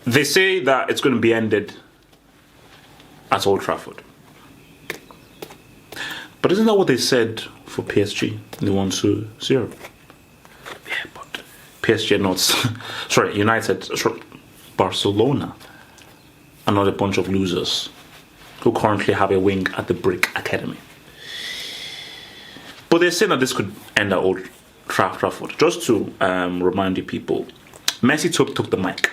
They say that it's going to be ended at Old Trafford. But isn't that what they said for PSG? They won 2-0. Yeah, but PSG not... sorry, United... Barcelona are not a bunch of losers who currently have a wing at the Brick Academy. But they're saying that this could end at Old Trafford. Just to remind you people, Messi took the mic.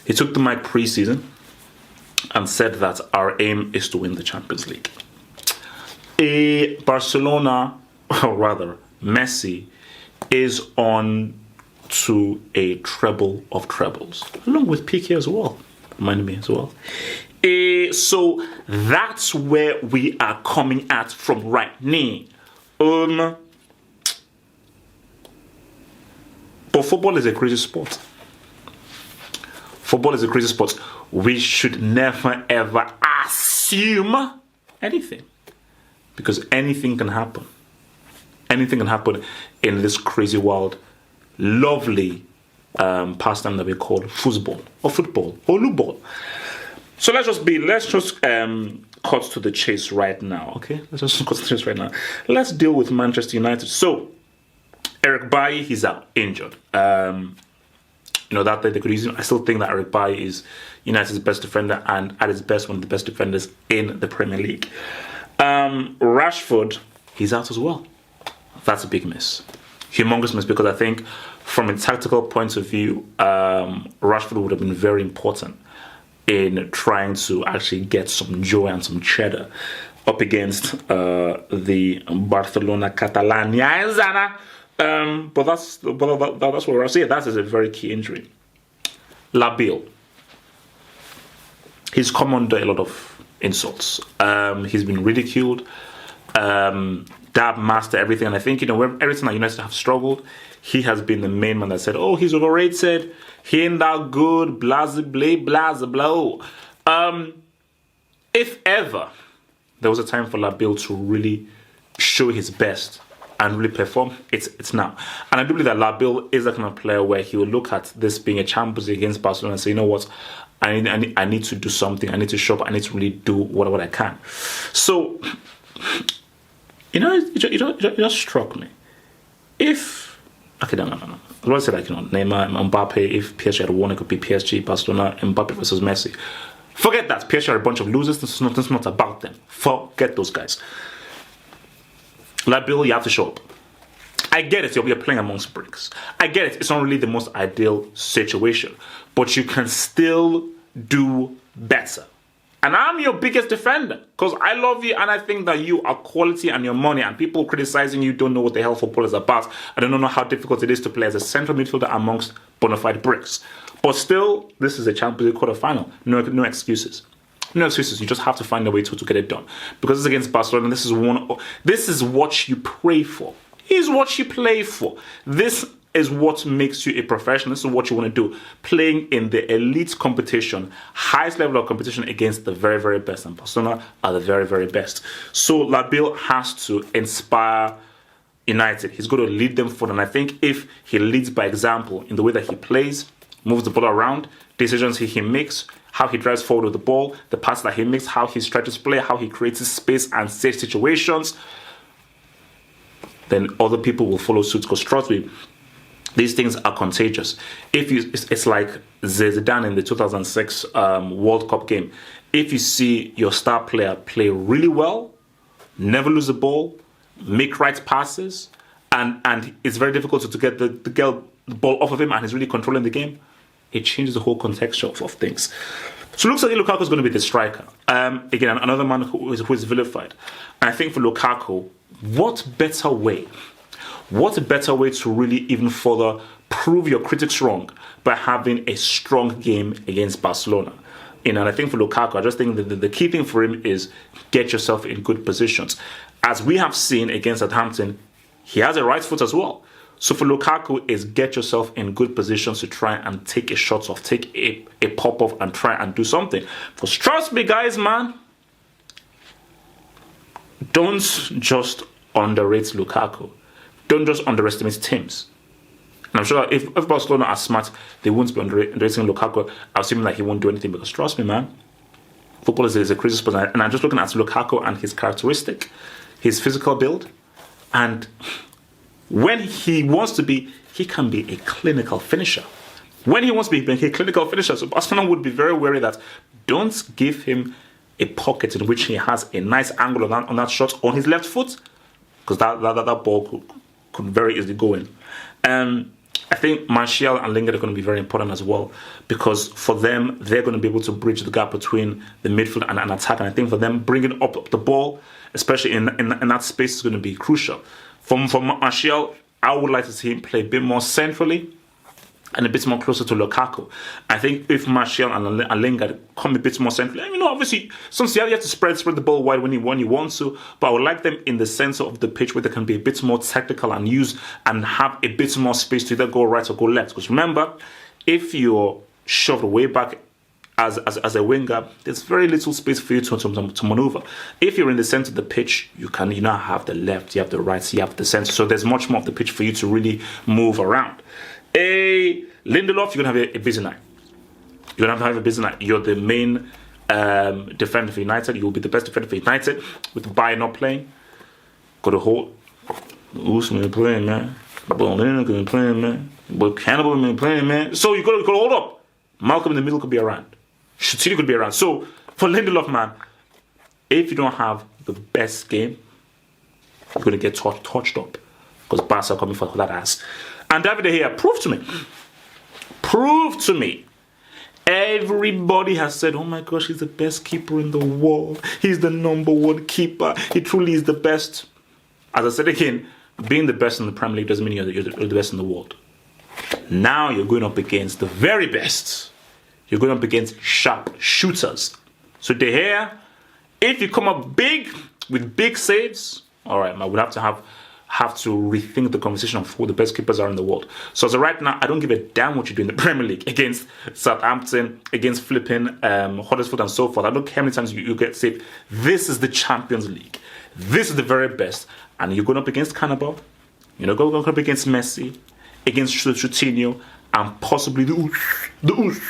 He took the mic pre-season and said that our aim is to win the Champions League. Barcelona, or rather Messi, is on to a treble of trebles, along with Piqué as well. Remind me as well. So that's where we are coming at from right now. But football is a crazy sport. Football is a crazy sport. We should never ever assume anything, because anything can happen. Anything can happen in this crazy wild, lovely pastime that we call football or football. So let's just cut to the chase right now, okay? Let's just cut to the chase right now. Let's deal with Manchester United. So Eric Bailly, he's out injured. That they could use him. I still think that Eric Bailly is United's best defender, and at his best, one of the best defenders in the Premier League. Rashford, he's out as well. That's a big miss. Humongous miss, because I think from a tactical point of view, Rashford would have been very important in trying to actually get some joy and some cheddar up against the Barcelona Catalania. But that's what I say. That is a very key injury. Labille, he's come under a lot of insults. He's been ridiculed. Dab master everything, and I think every time that United have struggled, he has been the main man that said, "Oh, he's overrated. He ain't that good." Blah blah blah. If ever there was a time for Labille to really show his best and really perform, it's now. And I do believe that Labille is the kind of player where he will look at this being a Champions League against Barcelona and say, you know what, I need to do something. I need to show up. I need to really do what I can. So, it just struck me. If no. I was going to say Neymar, Mbappe. If PSG had won, it could be PSG, Barcelona, Mbappe versus Messi. Forget that. PSG are a bunch of losers. This is not about them. Forget those guys. Labille, you have to show up. I get it, you're playing amongst bricks. I get it, it's not really the most ideal situation. But you can still do better. And I'm your biggest defender, because I love you and I think that you are quality and your money, and people criticizing you don't know what the hell football is about. I don't know how difficult it is to play as a central midfielder amongst bona fide bricks. But still, this is a Champions League quarterfinal. No excuses. No excuses. You just have to find a way to get it done. Because it's against Barcelona. This is what you pray for. This is what you play for. This is what makes you a professional. This is what you want to do. Playing in the elite competition, highest level of competition against the very, very best. And Barcelona are the very, very best. So Labille has to inspire United. He's going to lead them forward. And I think if he leads by example in the way that he plays, moves the ball around, decisions he makes, how he drives forward with the ball, the pass that he makes, how he stretches play, how he creates space and safe situations, then other people will follow suit. Because trust me, these things are contagious. It's like Zidane in the 2006 World Cup game. If you see your star player play really well, never lose the ball, make right passes, and it's very difficult to get the ball off of him, and he's really controlling the game, it changes the whole context of things. So it looks like Lukaku is going to be the striker. Again, another man who is vilified. And I think for Lukaku, what better way to really even further prove your critics wrong by having a strong game against Barcelona? And I think for Lukaku, I just think that the key thing for him is get yourself in good positions. As we have seen against Southampton, he has a right foot as well. So for Lukaku is get yourself in good positions to try and take a shot off, take a pop off and try and do something. Because trust me guys, man, don't just underrate Lukaku. Don't just underestimate teams. And I'm sure if Barcelona are smart, they won't be underrating Lukaku, assuming that he won't do anything. Because trust me, man, football is a crazy sport. And I'm just looking at Lukaku and his characteristic, his physical build. And when he wants to be, he can be a clinical finisher. When he wants to be a clinical finisher, so Barcelona would be very wary that don't give him a pocket in which he has a nice angle on that shot on his left foot, because that ball could very easily go in. I think Martial and Lingard are going to be very important as well, because for them, they're going to be able to bridge the gap between the midfield and attack. And I think for them, bringing up the ball, especially in that space, is going to be crucial. For Martial, I would like to see him play a bit more centrally and a bit more closer to Lukaku. I think if Martial and Lingard come a bit more centrally, obviously, sometimes you have to spread the ball wide when you want to, but I would like them in the center of the pitch where they can be a bit more tactical and use and have a bit more space to either go right or go left. Because remember, if you're shoved way back as a winger, there's very little space for you to maneuver. If you're in the center of the pitch, you now have the left, you have the right, you have the center. So there's much more of the pitch for you to really move around. Lindelof, you're going to have a busy night. You're going to have a busy night. You're the main defender for United. You'll be the best defender for United with Bayern not playing. Got a hold. Usman playing, man. Bolin going to be playing, man. But Cannibal been playing, man. So you got to hold up. Malcolm in the middle could be around. Shutini could be around. So for Lindelof, man, if you don't have the best game, you're going to get touched up, because Barca are coming for that ass. And David De Gea, prove to me. Everybody has said, oh my gosh, he's the best keeper in the world. He's the number one keeper. He truly is the best. As I said again, being the best in the Premier League doesn't mean you're the best in the world. Now you're going up against the very best. You're going up against sharp shooters. So De Gea, if you come up big with big saves, all right, man, we'll have to rethink the conversation of who the best keepers are in the world. So as of right now, I don't give a damn what you do in the Premier League against Southampton, against flipping Huddersfield and so forth. I don't care how many times you get saved. This is the Champions League. This is the very best. And you're going up against Cannibal. You're going up against Messi, against Coutinho, and possibly the Oos.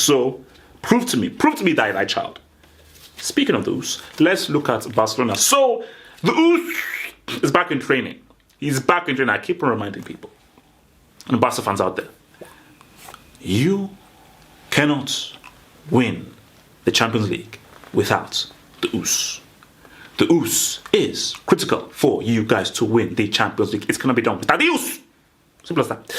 So prove to me that child. Speaking of the Oos, let's look at Barcelona. So the Oos is back in training. He's back in training. I keep on reminding people, and Barca fans out there, you cannot win the Champions League without the Oos. The Oos is critical for you guys to win the Champions League. It's gonna be done without the Oos. Simple as that.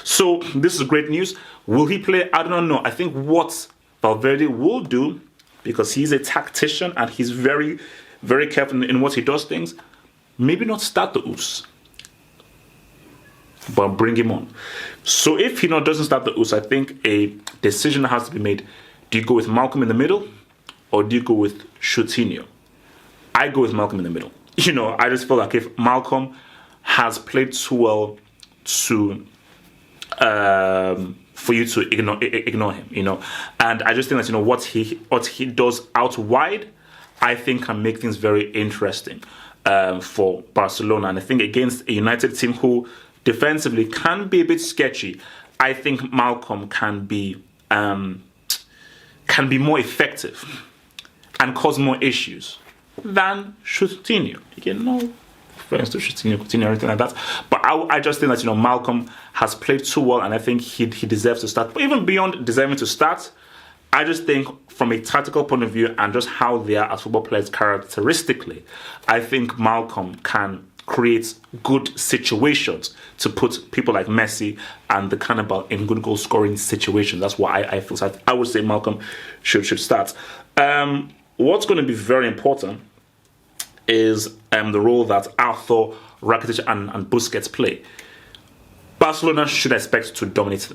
So this is great news. Will he play? I don't know. I think what Valverde will do, because he's a tactician and he's very, very careful in what he does things, maybe not start the Oos, but bring him on. So if he doesn't start the Oos, I think a decision has to be made. Do you go with Malcolm in the middle, or do you go with Coutinho? I go with Malcolm in the middle. I just feel like if Malcolm has played too well to for you to ignore him, and I just think that what he does out wide, I think can make things very interesting for Barcelona. And I think against a United team who defensively can be a bit sketchy, I think Malcolm can be more effective and cause more issues than Coutinho. Again, no offense to Coutinho or anything like that, but I just think that Malcolm has played too well, and I think he deserves to start. But even beyond deserving to start, I just think from a tactical point of view and just how they are as football players characteristically, I think Malcolm can create good situations to put people like Messi and the Cannibal in good goal scoring situations. That's why I feel. So I would say Malcolm should start. What's going to be very important is the role that Arthur, Rakitic and Busquets play. Barcelona should expect to dominate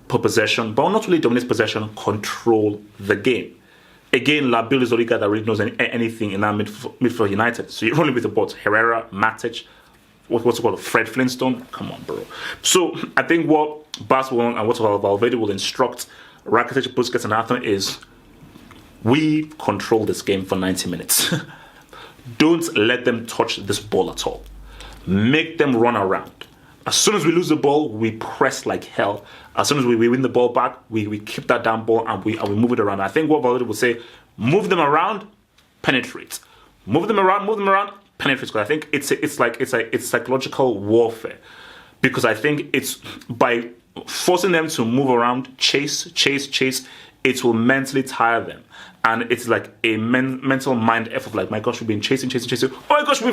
possession, but not really dominate possession, control the game. Again, La Bill is the only guy that really knows anything in that midfield United. So you're running with about Herrera, Matic, what's it called, Fred Flintstone. Come on, bro. So I think what Barcelona and what Valverde will instruct Rakitic, Busquets and Arthur is, we control this game for 90 minutes. Don't let them touch this ball at all. Make them run around. As soon as we lose the ball, we press like hell. As soon as we win the ball back, we keep that damn ball and we move it around. I think what Valverde would say, move them around, penetrate. Move them around, penetrate. Because I think it's psychological warfare. Because I think it's by forcing them to move around, chase, it will mentally tire them. And it's like a mental mind effort, like, my gosh, we've been chasing. Oh my gosh, we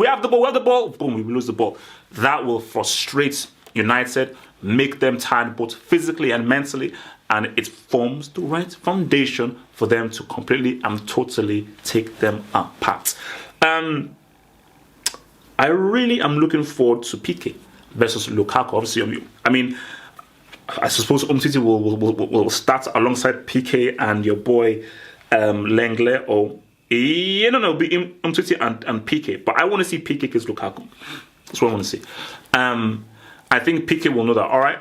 have the ball. Boom, we lose the ball. That will frustrate United, make them tired both physically and mentally, and it forms the right foundation for them to completely and totally take them apart. I really am looking forward to PK versus Lukaku. Obviously, I mean, I suppose City will start alongside PK and your boy Lenglet, or it'll be City and PK. But I want to see PK against Lukaku. That's what I want to see. I think PK will know that, all right,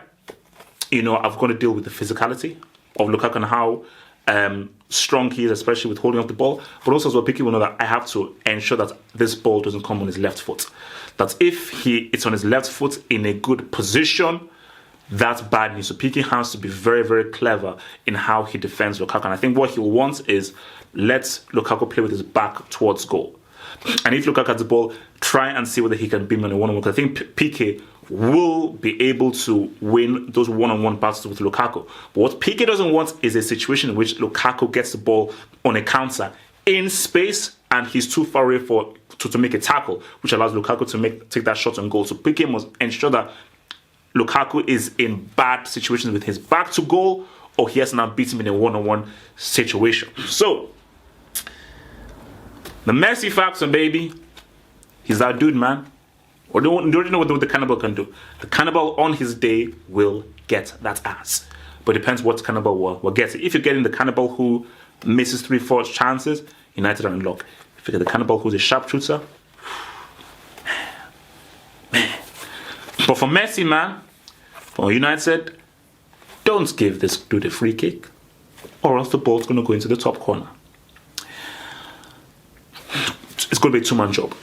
I've got to deal with the physicality of Lukaku and how strong he is, especially with holding up the ball. But also as well, PK will know that I have to ensure that this ball doesn't come on his left foot. That if it's on his left foot in a good position, that's bad news. So PK has to be very, very clever in how he defends Lukaku. And I think what he wants is let Lukaku play with his back towards goal. And if Lukaku has the ball, try and see whether he can beam on a one-on-one. Because I think PK will be able to win those one-on-one battles with Lukaku. But what PK doesn't want is a situation in which Lukaku gets the ball on a counter in space and he's too far away to make a tackle, which allows Lukaku to take that shot on goal. So PK must ensure that Lukaku is in bad situations with his back to goal, or he has now beat him in a one-on-one situation. So, the Messi factor, baby, he's that dude, man. Or don't you know what the cannibal can do? The cannibal on his day will get that ass. But it depends what cannibal will get. If you're getting the cannibal who misses 3-4 chances, United are in luck. If you get the cannibal who's a sharpshooter, man. But for Messi, man, for United, don't give this dude a free kick, or else the ball's going to go into the top corner. It's going to be a two-man job.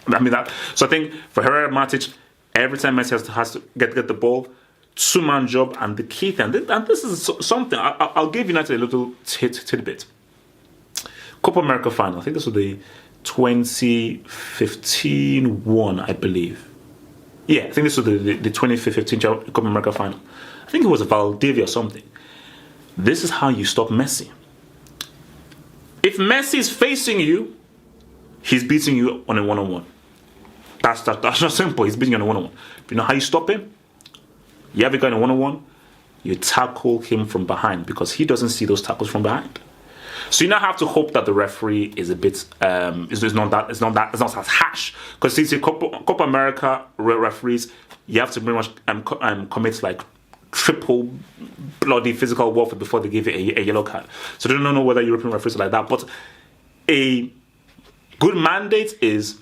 I mean that. So I think for Herrera, Matic, every time Messi has to get the ball, two-man job, and the key thing, and this is something, I'll give United a little tidbit. Copa America final, I think this was the 2015 one, I believe. Yeah, I think this was the 2015 Copa America final. I think it was Valdivia or something. This is how you stop Messi. If Messi is facing you, he's beating you on a one-on-one. That's not simple. He's beating you on a one-on-one. You know how you stop him? You have a guy in a one-on-one, you tackle him from behind, because he doesn't see those tackles from behind. So you now have to hope that the referee is a bit it's not as harsh, because since Copa America referees, you have to pretty much commit like triple bloody physical warfare before they give you a yellow card. So I don't know whether European referees are like that, but a good mandate is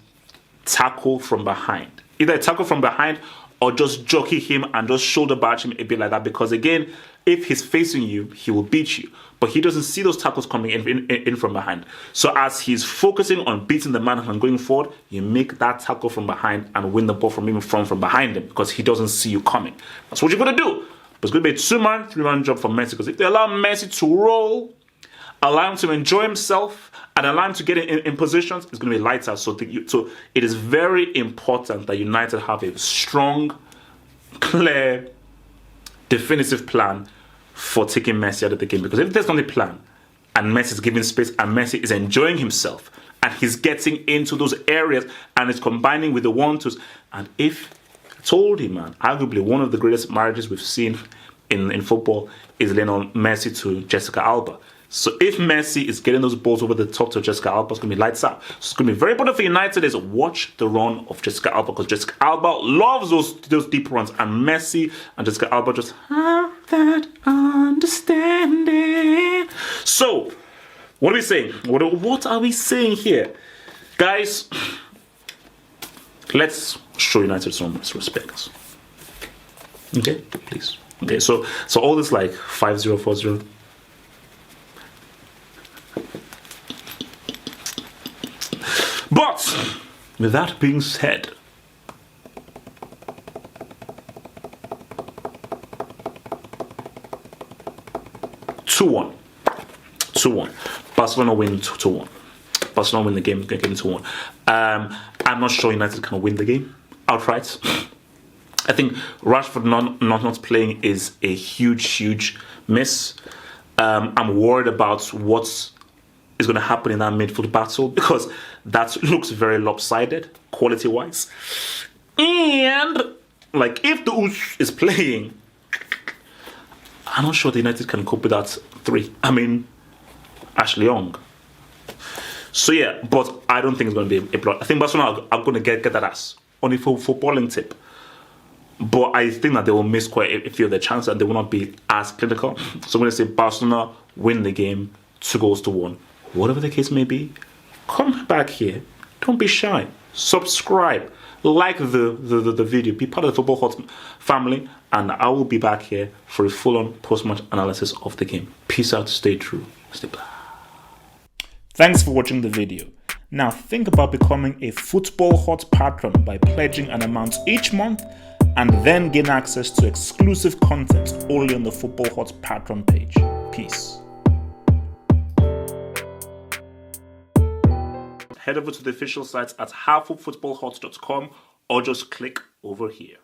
tackle from behind. Either tackle from behind or just jockey him and just shoulder barge him a bit like that, because again, if he's facing you, he will beat you. But he doesn't see those tackles coming in from behind. So as he's focusing on beating the man and going forward, you make that tackle from behind and win the ball from behind him, because he doesn't see you coming. That's what you're going to do. But it's going to be a 2-man, 3-man job for Messi, because if they allow Messi to roll, allow him to enjoy himself, and allow him to get in positions, it's going to be lights out. So it is very important that United have a strong, clear, definitive plan for taking Messi out of the game. Because if there's not a plan, and Messi is giving space, and Messi is enjoying himself, and he's getting into those areas, and it's combining with the 1-2s, and if I told you, man, arguably one of the greatest marriages we've seen in football is Lionel Messi to Jessica Alba. So if Messi is getting those balls over the top to Jessica Alba, it's going to be lights out. So it's going to be very important for United is watch the run of Jessica Alba, because Jessica Alba loves those deep runs, and Messi and Jessica Alba just have that understanding. So, what are we saying? What are we saying here? Guys, let's show United some respect. Okay, please. Okay, so all this like 5-0, 4-0. But with that being said, 2-1. 2-1. Barcelona win 2-1. Barcelona win the game 2-1. I'm not sure United can win the game outright. I think Rashford not playing is a huge miss. I'm worried about what is going to happen in that midfield battle because that looks very lopsided quality-wise. And like if the Ush is playing, I'm not sure the United can cope with that 3. I mean, Ashley Young. So yeah, but I don't think it's going to be a blood. I think Barcelona are going to get that ass on a footballing tip. But I think that they will miss quite a few of their chances and they will not be as clinical. So I'm going to say Barcelona win the game 2-1. Whatever the case may be, come back here. Don't be shy. Subscribe. Like the video. Be part of the Football Hot family. And I will be back here for a full-on post-match analysis of the game. Peace out. Stay true. Stay black. Thanks for watching the video. Now think about becoming a Football Hot patron by pledging an amount each month and then gain access to exclusive content only on the Football Hot Patreon page. Peace. Head over to the official site at halffootballhot.com or just click over here.